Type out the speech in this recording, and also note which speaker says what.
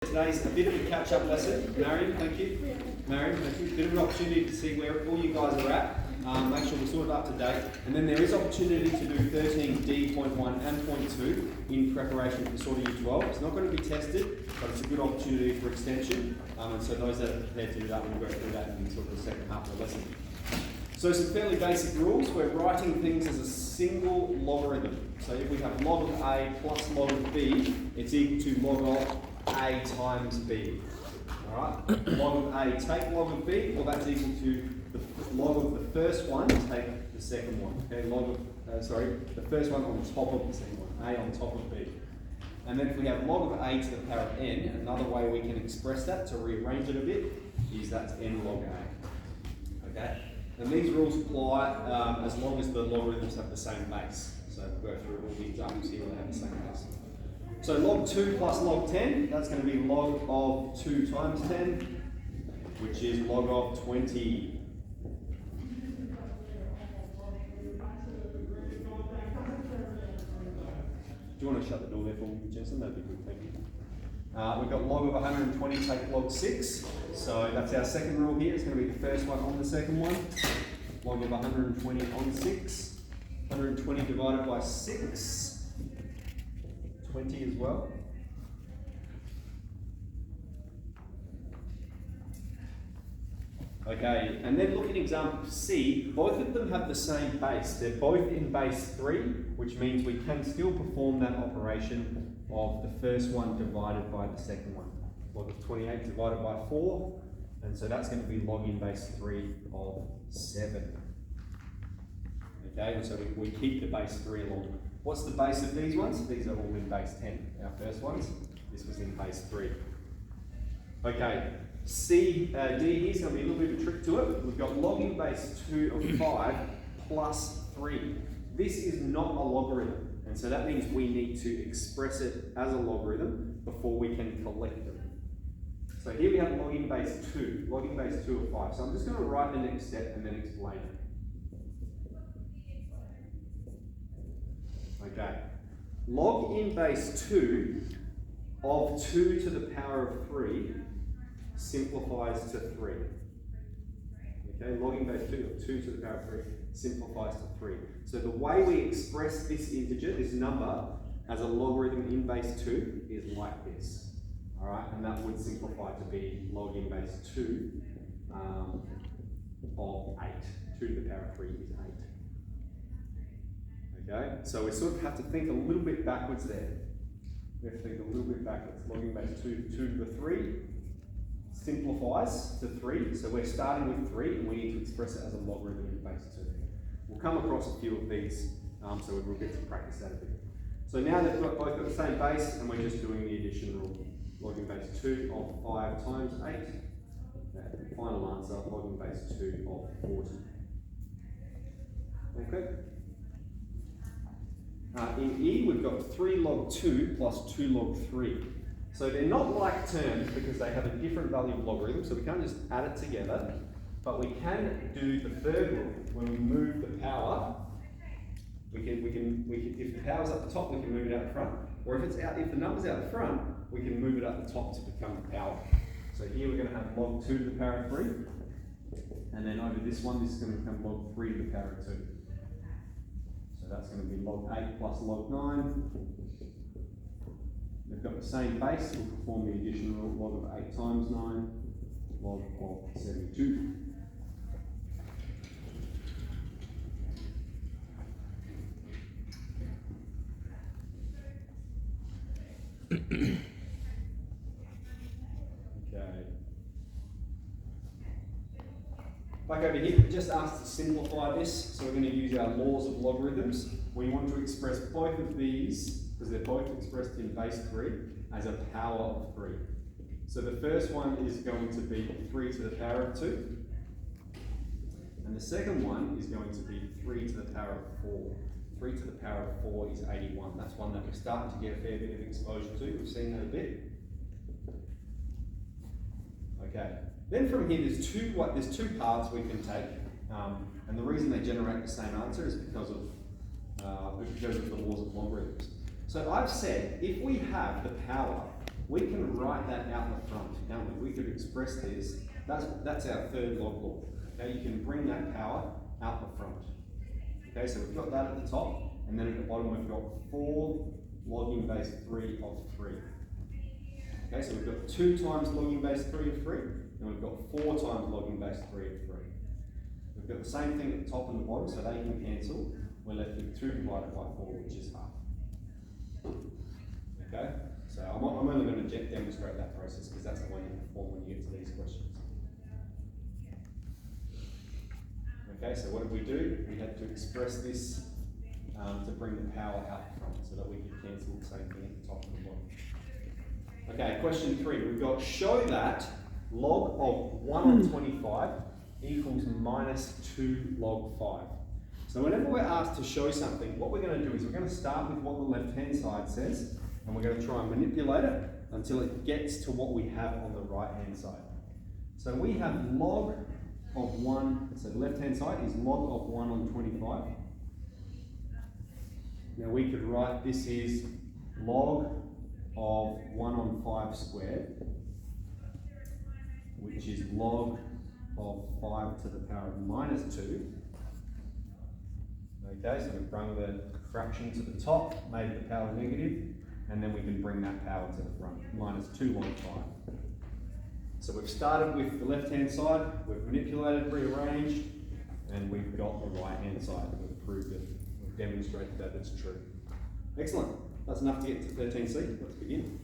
Speaker 1: Today's a bit of a catch-up lesson. Marion, thank you. Marion, thank you. Bit of an opportunity to see where all you guys are at. Make sure we're sort of up to date. And then there is opportunity to do 13D.1 and .2 in preparation for sort of Year 12. It's not going to be tested, but it's a good opportunity for extension. And so those that are prepared to do that, we'll go through that in sort of the second half of the lesson. So some fairly basic rules. We're writing things as a single logarithm. So if we have log of A plus log of B, it's equal to log of A times B. Alright? Log of A take log of B, well that's equal to the log of the first one take the second one. Okay, the first one on top of the second one, A on top of B. And then if we have log of A to the power of n, another way we can express that to rearrange it a bit is that's n log A. Okay? And these rules apply as long as the logarithms have the same base. So we'll go through all the examples here where they have the same base. So log 2 plus log 10, that's going to be log of 2 times 10, which is log of 20. Do you want to shut the door there for me, Jensen? That'd be good, thank you. We've got log of 120 take log 6. So that's our second rule here. It's going to be the first one on the second one. Log of 120 on 6. 120 divided by 6. 20 as well. Okay, and then look at example C. Both of them have the same base. They're both in base 3, which means we can still perform that operation of the first one divided by the second one. Log of 28 divided by 4, and so that's going to be log in base 3 of 7. Okay, and so we keep the base 3 along. What's the base of these ones? These are all in base 10. Our first ones, this was in base 3. Okay, D here is going to be a little bit of a trick to it. We've got log in base 2 of 5 plus 3. This is not a logarithm, and so that means we need to express it as a logarithm before we can collect them. So here we have log in base 2 of 5. So I'm just going to write the next step and then explain it. Okay, log in base 2 of 2 to the power of 3 simplifies to 3. Okay, log in base 2 of 2 to the power of 3 simplifies to 3. So the way we express this integer, this number, as a logarithm in base 2 is like this. Alright, and that would simplify to be log in base 2 of 8. 2 to the power of 3 is 8. Okay, so we sort of have to think a little bit backwards there. We have to think a little bit backwards. Log in base 2 to the 3 simplifies to 3. So we're starting with 3 and we need to express it as a logarithm in base 2. We'll come across a few of these, so we'll get to practice that a bit. So now they've both got the same base and we're just doing the addition rule. Log in base 2 of 5 times 8. The final answer, log in base 2 of 40. Okay. In E, we've got 3 log 2 plus 2 log 3. So they're not like terms because they have a different value of logarithm, so we can't just add it together, but we can do the third rule. When we move the power, we can if the power's up the top, we can move it out the front. Or if the number's out the front, we can move it up the top to become the power. So here we're going to have log 2 to the power of 3, and then over this one, this is going to become log 3 to the power of 2. That's going to be log 8 plus log 9. They've got the same base. We'll perform the addition rule. Log of 8 times 9, log of 72. Okay. Back over here, we just asked to simplify this, so we're going to use our laws of logarithms. We want to express both of these, because they're both expressed in base 3, as a power of 3. So the first one is going to be 3 to the power of 2, and the second one is going to be 3 to the power of 4. 3 to the power of 4 is 81. That's one that we're starting to get a fair bit of exposure to. We've seen that a bit. Okay. Then from here, there's two paths we can take, and the reason they generate the same answer is because of the laws of logarithms. So I've said if we have the power we can write that out the front, can't we? We could express this. That's our third log law. Okay, you can bring that power out the front. Okay, so we've got that at the top, and then at the bottom we've got 4 logging base 3 of 3. Okay, so we've got 2 times logging base 3 of 3, and we've got 4 times logging base 3 of 3. We've got the same thing at the top and the bottom, so they can cancel. We're left with 2 divided by 4, which is half. Okay, so I'm only going to demonstrate that process because that's the one you perform when you get to these questions. Okay, so what did we do? We had to express this to bring the power out front so that we could cancel the same thing at the top and the bottom. Okay, question 3. We've got show that log of 1 on 25 equals minus 2 log 5. So whenever we're asked to show something, what we're going to do is we're going to start with what the left-hand side says, and we're going to try and manipulate it until it gets to what we have on the right-hand side. So we have log of 1, so the left-hand side is log of 1 on 25. Now we could write this is log of 1 on 5 squared, which is log of 5 to the power of minus 2. Okay, so we've brought the fraction to the top, made the power negative, and then we can bring that power to the front, minus 2 log 5. So we've started with the left-hand side, we've manipulated, rearranged, and we've got the right-hand side. We've proved it, we've demonstrated that it's true. Excellent. That's enough to get to 13C. Let's begin.